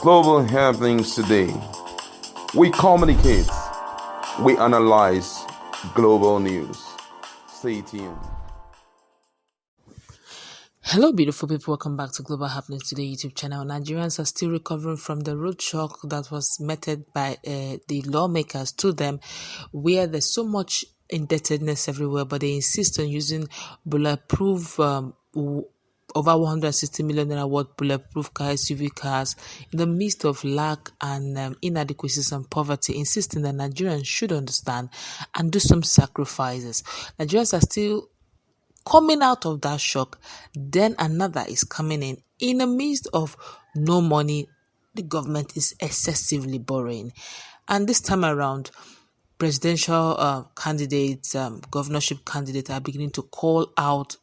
Global happenings today. We communicate, we analyze global news. Stay tuned. Hello, beautiful people. Welcome back to Global Happenings Today YouTube channel. Nigerians are still recovering from the road shock that was meted by the lawmakers to them, where there's so much indebtedness everywhere, but they insist on using bulletproof over 160 million naira worth bulletproof SUV cars in the midst of lack and inadequacies and poverty, insisting that Nigerians should understand and do some sacrifices. Nigerians are still coming out of that shock. Then another is coming in the midst of no money. The government is excessively borrowing, and this time around, presidential candidates, governorship candidates are beginning to call out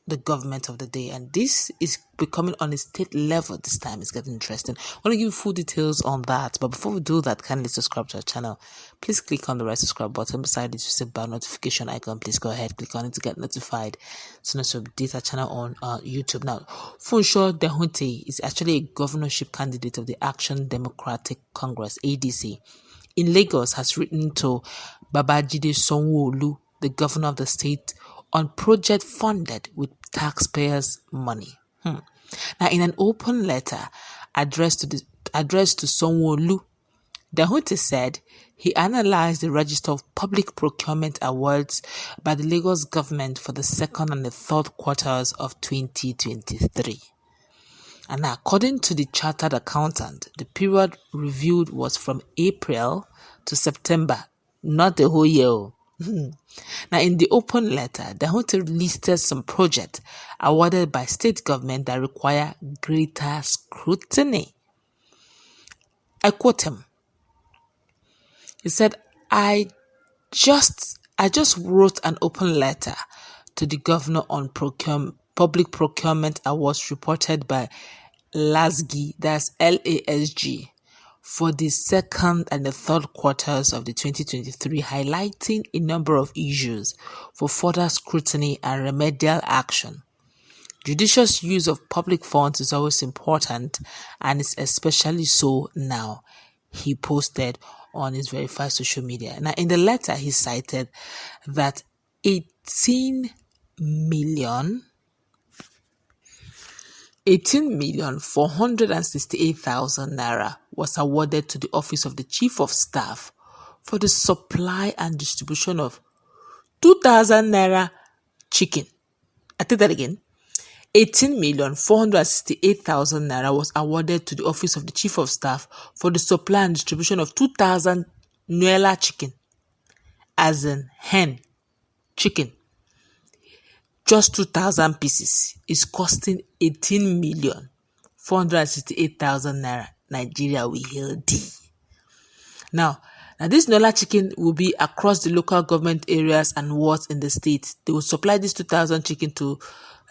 the government of the day, and this is becoming on a state level. This time it's getting interesting. I want to give you full details on that, but before we do that, kindly subscribe to our channel. Please click on the red subscribe button beside it. You see the notification icon. Please go ahead, click on it to get notified so as to update our channel on YouTube. Now, Funsho Dehunte is actually a governorship candidate of the Action Democratic Congress (ADC) in Lagos. Has written to Babajide Sanwo-Olu, the governor of the state, on project funded with taxpayers' money. Now, in an open letter addressed to Sanwo-Olu, Dehunte said he analyzed the register of public procurement awards by the Lagos government for the second and the third quarters of 2023. And according to the chartered accountant, the period reviewed was from April to September, not the whole year. Now, in the open letter, Dehunte listed some projects awarded by state government that require greater scrutiny. I quote him. He said, I just wrote an open letter to the governor on public procurement awards reported by LASG, that's LASG, for the second and the third quarters of the 2023, highlighting a number of issues for further scrutiny and remedial action. Judicious use of public funds is always important, and it's especially so now, he posted on his verified social media. Now, in the letter, he cited that 18,468,000 naira was awarded to the office of the Chief of Staff for the supply and distribution of 2,000 naira chicken. I take that again. 18,468,000 naira was awarded to the office of the Chief of Staff for the supply and distribution of 2,000 naira chicken, as in hen chicken. Just 2,000 pieces is costing 18,468,000 naira. Nigeria will hail thee. Now this Nola chicken will be across the local government areas and wards in the state. They will supply this 2,000 chicken to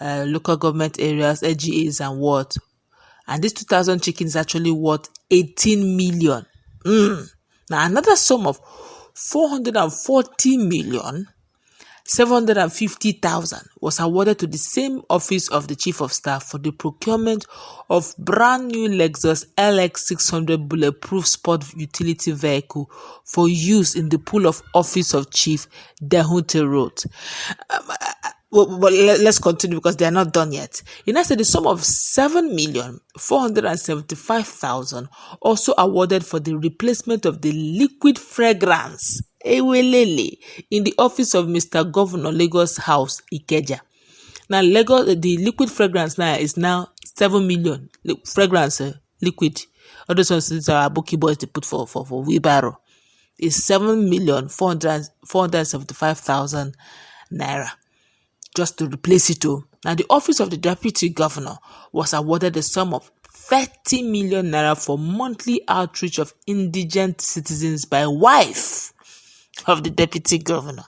local government areas, LGAs and wards. And this 2,000 chicken is actually worth 18 million. Now another sum of 440,750,000 was awarded to the same office of the Chief of Staff for the procurement of brand new Lexus LX600 bulletproof sport utility vehicle for use in the pool of office of Chief, Dehunte wrote. But let's continue because they are not done yet. He now said the sum of 7,475,000 also awarded for the replacement of the liquid fragrance Ewelele in the office of Mr. Governor Lagos House, Ikeja. Now, the liquid fragrance now is now 7 million. Fragrance liquid. All those ones are Abuki boys they put for wheelbarrow. Is 7,475,000 naira just to replace it all. Now, the office of the deputy governor was awarded a sum of 30 million naira for monthly outreach of indigent citizens by wife of the deputy governor.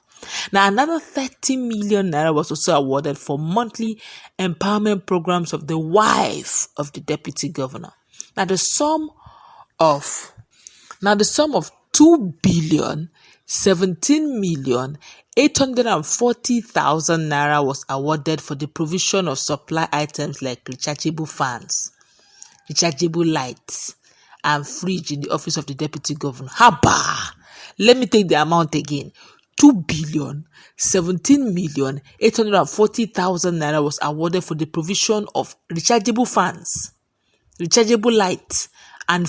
Now, another 30 million naira was also awarded for monthly empowerment programs of the wife of the deputy governor. Now, the sum of 2,017,840,000 naira was awarded for the provision of supply items like rechargeable fans, rechargeable lights, and fridge in the office of the deputy governor. Haba! Let me take the amount again. 2,017,840,000 naira was awarded for the provision of rechargeable fans, rechargeable lights, and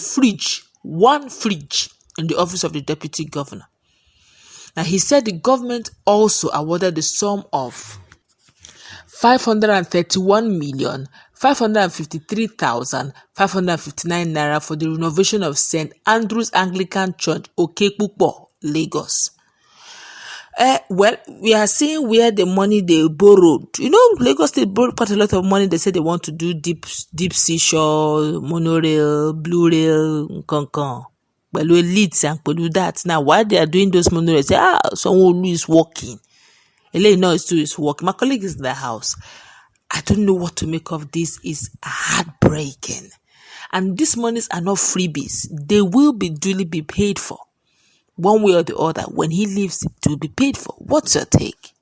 one fridge in the office of the deputy governor. Now, he said the government also awarded the sum of 531,553,559 naira for the renovation of St. Andrew's Anglican Church, Okekpupo, Lagos. Well, we are seeing where the money they borrowed. Lagos State borrowed quite a lot of money. They said they want to do deep seashore, monorail, blue rail, Kankan. Well, we leads and could do that. Now, while they are doing those monorails, say, someone who is walking. Illinois too is working. My colleague is in the house. I don't know what to make of this. It's heartbreaking. And these monies are not freebies. They will be duly be paid for. One way or the other. When he leaves, it will be paid for. What's your take?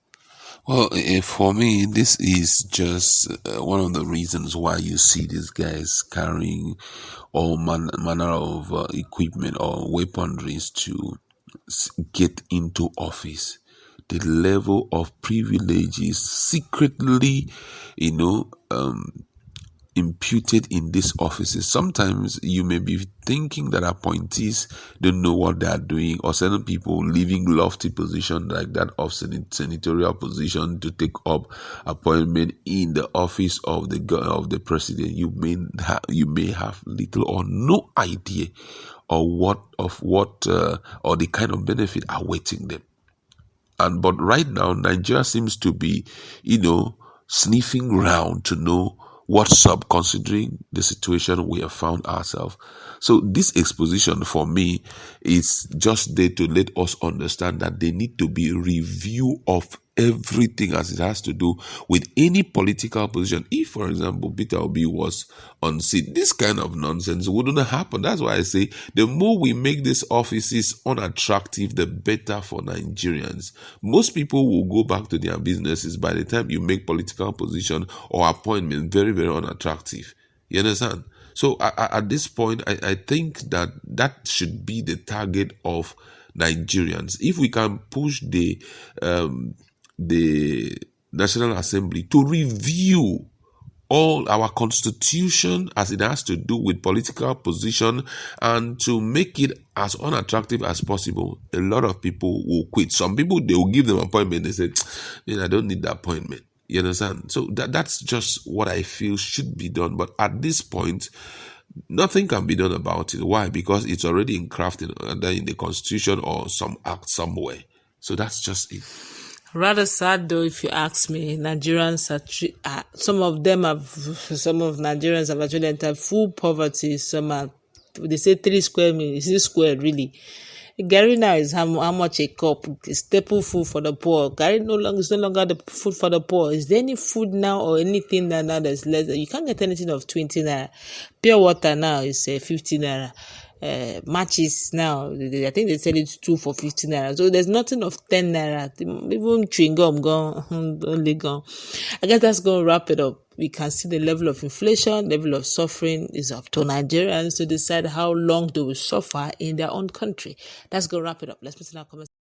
Well, for me, this is just one of the reasons why you see these guys carrying all manner of equipment or weaponries to get into office. The level of privilege is secretly, imputed in these offices. Sometimes you may be thinking that appointees don't know what they are doing, or certain people leaving lofty position like that of senatorial position to take up appointment in the office of the president. You may have little or no idea or or the kind of benefit awaiting them. But right now, Nigeria seems to be, sniffing round to know what's up, considering the situation we have found ourselves. So this exposition for me is just there to let us understand that there need to be review of everything as it has to do with any political position. If, for example, Peter Obi was on seat, this kind of nonsense wouldn't happen. That's why I say the more we make these offices unattractive, the better for Nigerians. Most people will go back to their businesses by the time you make political position or appointment very, very unattractive. You understand? So at this point, I think that should be the target of Nigerians. If we can push the National Assembly to review all our constitution as it has to do with political position and to make it as unattractive as possible, a lot of people will quit. Some people, they will give them appointment. They say, I don't need the appointment. You understand? So that's just what I feel should be done. But at this point, nothing can be done about it. Why? Because it's already engrafted either in the constitution or some act somewhere. So that's just it. Rather sad though, if you ask me. Nigerians some of Nigerians have actually entered full poverty. They say 3 square meters. Is this square really? Gary now is how much a cup? Staple food for the poor. Gary is no longer the food for the poor. Is there any food now or anything that now that's less? You can't get anything of 20 naira. Pure water now is 50 naira. Matches now, I think they sell it 2 for 15 naira. So there's nothing of 10 naira. Even chewing gum gone, only gone. I guess that's going to wrap it up. We can see the level of inflation, level of suffering is up to Nigerians to decide how long they will suffer in their own country. That's going to wrap it up. Let's put in our comments.